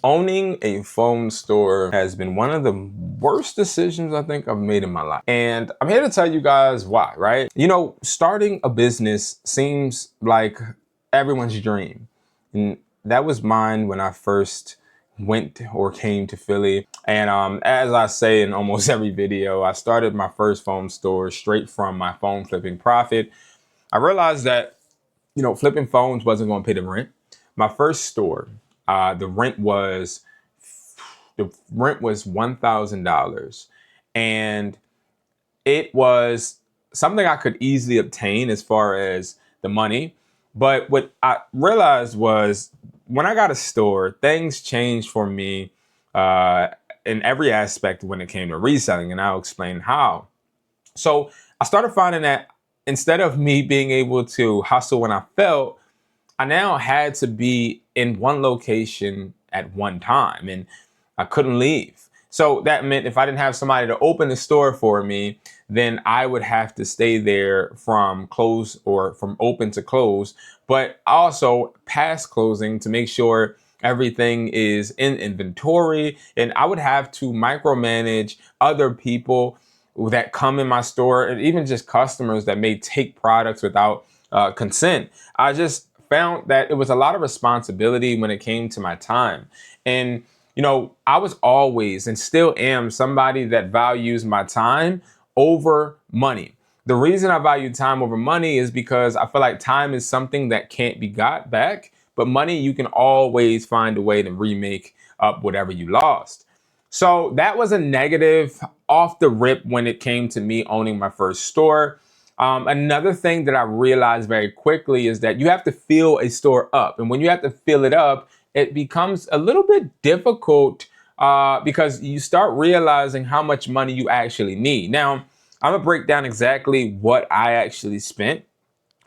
Owning a phone store has been one of the worst decisions I think I've made in my life. And I'm here to tell you guys why, right? You know, starting a business seems like everyone's dream. And that was mine when I first went or came to Philly. And as I say in almost every video, I started my first phone store straight from my phone flipping profit. I realized that, you know, flipping phones wasn't going to pay the rent. My first store, the rent was $1,000, and it was something I could easily obtain as far as the money. But what I realized was when I got a store, things changed for me uh, in every aspect when it came to reselling, and I'll explain how. So I started finding that instead of me being able to hustle when I felt, I now had to be in one location at one time and I couldn't leave. So that meant if I didn't have somebody to open the store for me, then I would have to stay there from close or from open to close, but also past closing to make sure everything is in inventory. And I would have to micromanage other people that come in my store and even just customers that may take products without consent. I just found that it was a lot of responsibility when it came to my time. And, you know, I was always and still am somebody that values my time over money. The reason I value time over money is because I feel like time is something that can't be got back, but money, you can always find a way to remake up whatever you lost. So that was a negative off the rip when it came to me owning my first store. Another thing that I realized very quickly is that you have to fill a store up. And when you have to fill it up, it becomes a little bit difficult because you start realizing how much money you actually need. Now, I'm going to break down exactly what I actually spent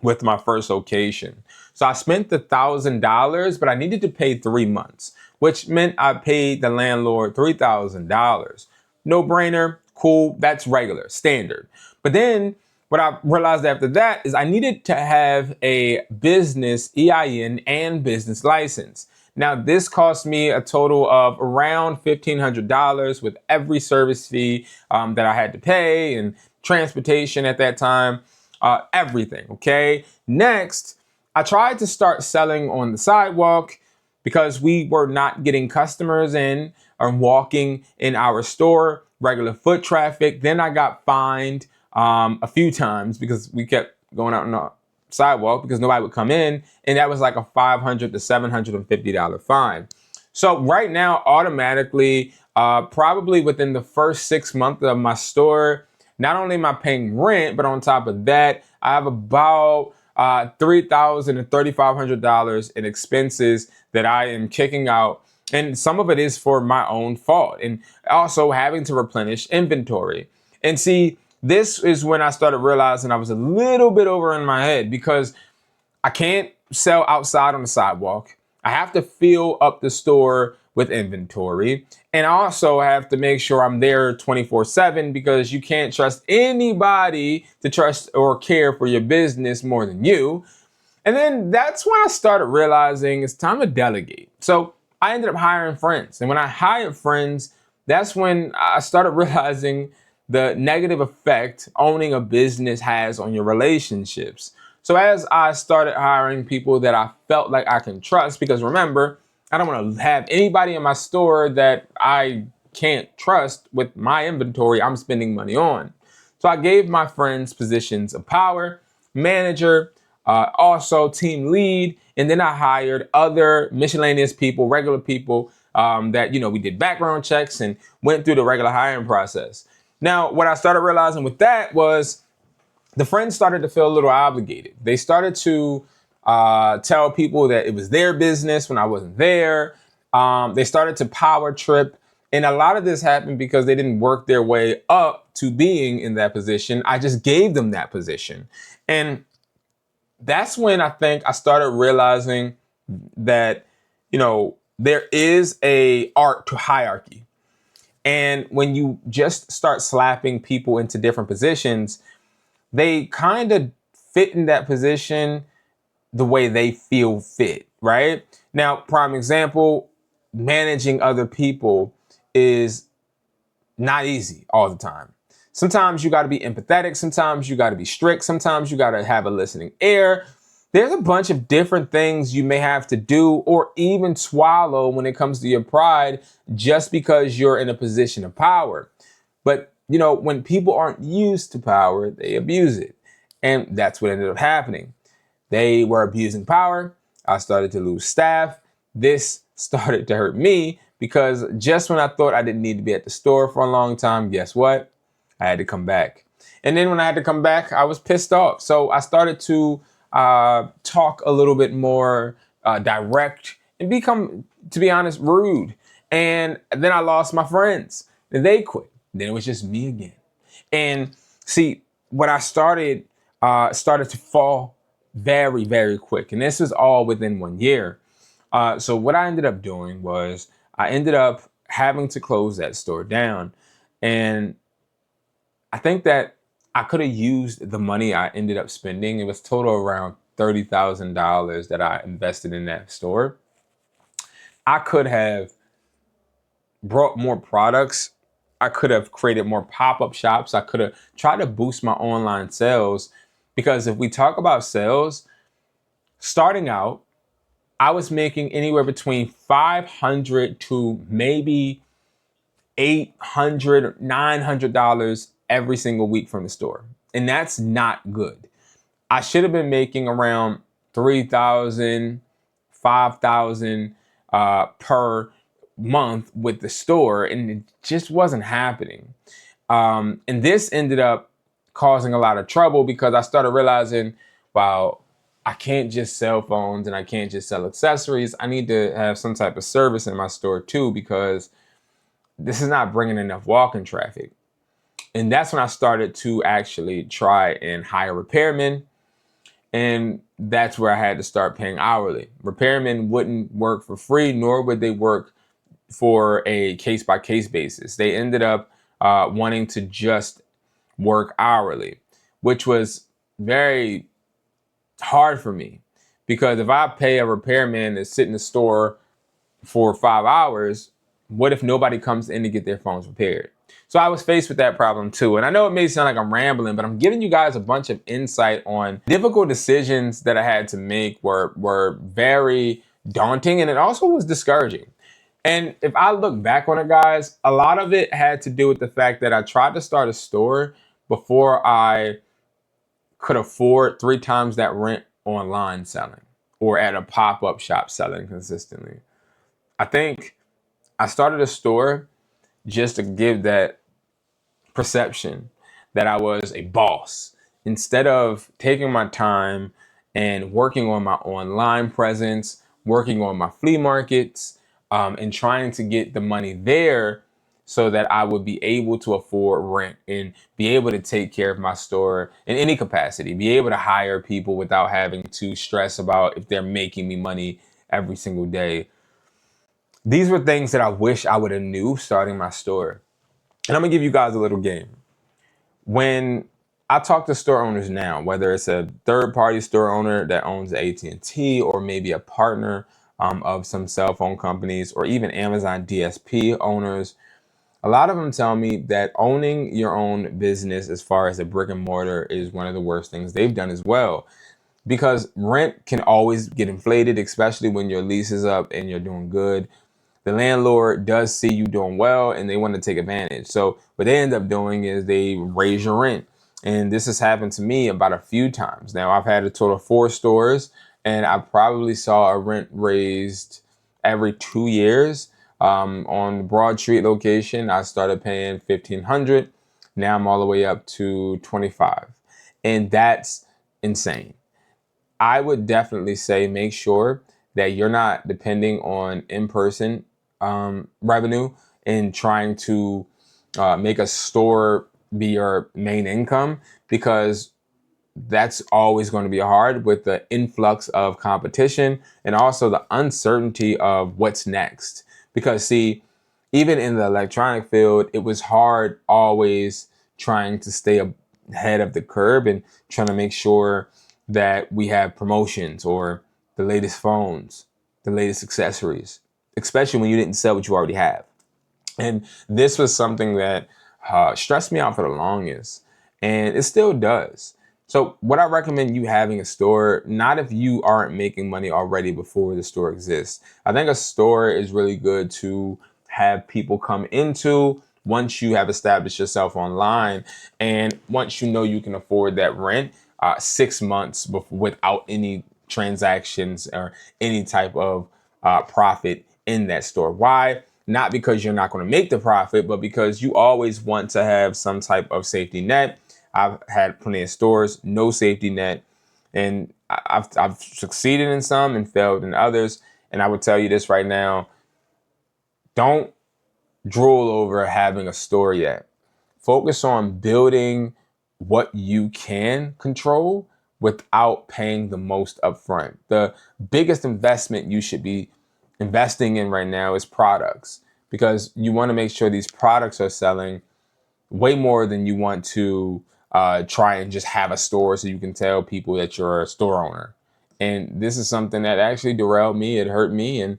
with my first location. So I spent $1,000, but I needed to pay 3 months, which meant I paid the landlord $3,000. No brainer, cool, that's regular, standard. But then what I realized after that is I needed to have a business EIN and business license. Now, this cost me a total of around $1,500 with every service fee that I had to pay and transportation at that time, everything. Okay. Next, I tried to start selling on the sidewalk because we were not getting customers in or walking in our store, regular foot traffic. Then I got fined a few times because we kept going out on the sidewalk because nobody would come in. And that was like a $500 to $750 fine. So right now, automatically, probably within the first 6 months of my store, not only am I paying rent, but on top of that, I have about $3,000 to $3,500 in expenses that I am kicking out. And some of it is for my own fault. And also having to replenish inventory. And see, this is when I started realizing I was a little bit over in my head because I can't sell outside on the sidewalk. I have to fill up the store with inventory. And I also have to make sure I'm there 24/7 because you can't trust anybody to trust or care for your business more than you. And then that's when I started realizing it's time to delegate. So I ended up hiring friends. And when I hired friends, that's when I started realizing the negative effect owning a business has on your relationships. So as I started hiring people that I felt like I can trust, because remember, I don't want to have anybody in my store that I can't trust with my inventory I'm spending money on. So I gave my friends positions of power, manager, also team lead, and then I hired other miscellaneous people, regular people that, you know, we did background checks and went through the regular hiring process. Now, what I started realizing with that was the friends started to feel a little obligated. They started to tell people that it was their business when I wasn't there. They started to power trip. And a lot of this happened because they didn't work their way up to being in that position. I just gave them that position. And that's when I think I started realizing that, you know, there is a art to hierarchy. And when you just start slapping people into different positions, they kind of fit in that position the way they feel fit, right? Now, prime example, managing other people is not easy all the time. Sometimes you got to be empathetic. Sometimes you got to be strict. Sometimes you got to have a listening ear. There's a bunch of different things you may have to do or even swallow when it comes to your pride just because you're in a position of power. But, when people aren't used to power, they abuse it. And that's what ended up happening. They were abusing power. I started to lose staff. This started to hurt me because just when I thought I didn't need to be at the store for a long time, guess what? I had to come back. And then when I had to come back, I was pissed off. So I started to talk a little bit more direct and become, to be honest, rude. And then I lost my friends and they quit. Then it was just me again. And see, what I started to fall very, very quick. And this was all within 1 year. So what I ended up doing was I ended up having to close that store down. And I think that I could have used the money I ended up spending. It was total around $30,000 that I invested in that store. I could have brought more products. I could have created more pop-up shops. I could have tried to boost my online sales, because if we talk about sales, starting out, I was making anywhere between $500 to maybe $800, $900 every single week from the store. And that's not good. I should have been making around 3,000, 5,000 per month with the store, and it just wasn't happening. And this ended up causing a lot of trouble because I started realizing, wow, I can't just sell phones and I can't just sell accessories. I need to have some type of service in my store too, because this is not bringing enough walk-in traffic. And that's when I started to actually try and hire repairmen. And that's where I had to start paying hourly. Repairmen wouldn't work for free, nor would they work for a case-by-case basis. They ended up wanting to just work hourly, which was very hard for me, because if I pay a repairman to sit in the store for 5 hours, what if nobody comes in to get their phones repaired? So I was faced with that problem too. And I know it may sound like I'm rambling, but I'm giving you guys a bunch of insight on difficult decisions that I had to make were very daunting, and it also was discouraging. And if I look back on it, guys, a lot of it had to do with the fact that I tried to start a store before I could afford 3 times that rent online selling or at a pop-up shop selling consistently. I think I started a store just to give that perception that I was a boss, instead of taking my time and working on my online presence, working on my flea markets, and trying to get the money there so that I would be able to afford rent and be able to take care of my store in any capacity, be able to hire people without having to stress about if they're making me money every single day. These were things that I wish I would have knew starting my store. And I'm gonna give you guys a little game. When I talk to store owners now, whether it's a third-party store owner that owns AT&T or maybe a partner of some cell phone companies, or even Amazon DSP owners, a lot of them tell me that owning your own business as far as a brick and mortar is one of the worst things they've done as well. Because rent can always get inflated, especially when your lease is up and you're doing good. The landlord does see you doing well and they want to take advantage. So what they end up doing is they raise your rent. And this has happened to me about a few times. Now, I've had a total of 4 stores, and I probably saw a rent raised every 2 years. On the Broad Street location, I started paying $1,500. Now I'm all the way up to $25. And that's insane. I would definitely say make sure that you're not depending on in-person revenue and trying to make a store be your main income, because that's always going to be hard with the influx of competition and also the uncertainty of what's next. Because see, even in the electronic field, it was hard always trying to stay ahead of the curve and trying to make sure that we have promotions or the latest phones, the latest accessories. especially when you didn't sell what you already have. And this was something that stressed me out for the longest, and it still does. So, what I recommend you having a store, not if you aren't making money already before the store exists. I think a store is really good to have people come into once you have established yourself online, and once you know you can afford that rent, 6 months without any transactions or any type of profit in that store. Why? Not because you're not going to make the profit, but because you always want to have some type of safety net. I've had plenty of stores, no safety net, and I've succeeded in some and failed in others. And I would tell you this right now: don't drool over having a store yet. Focus on building what you can control without paying the most upfront. The biggest investment you should be investing in right now is products, because you want to make sure these products are selling way more than you want to try and just have a store so you can tell people that you're a store owner. And this is something that actually derailed me. It hurt me, and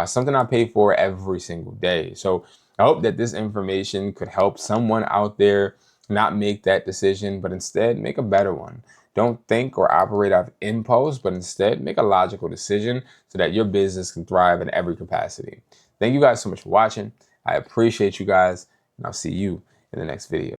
something I pay for every single day. So I hope that this information could help someone out there not make that decision, but instead make a better one. Don't think or operate out of impulse, but instead make a logical decision so that your business can thrive in every capacity. Thank you guys so much for watching. I appreciate you guys, and I'll see you in the next video.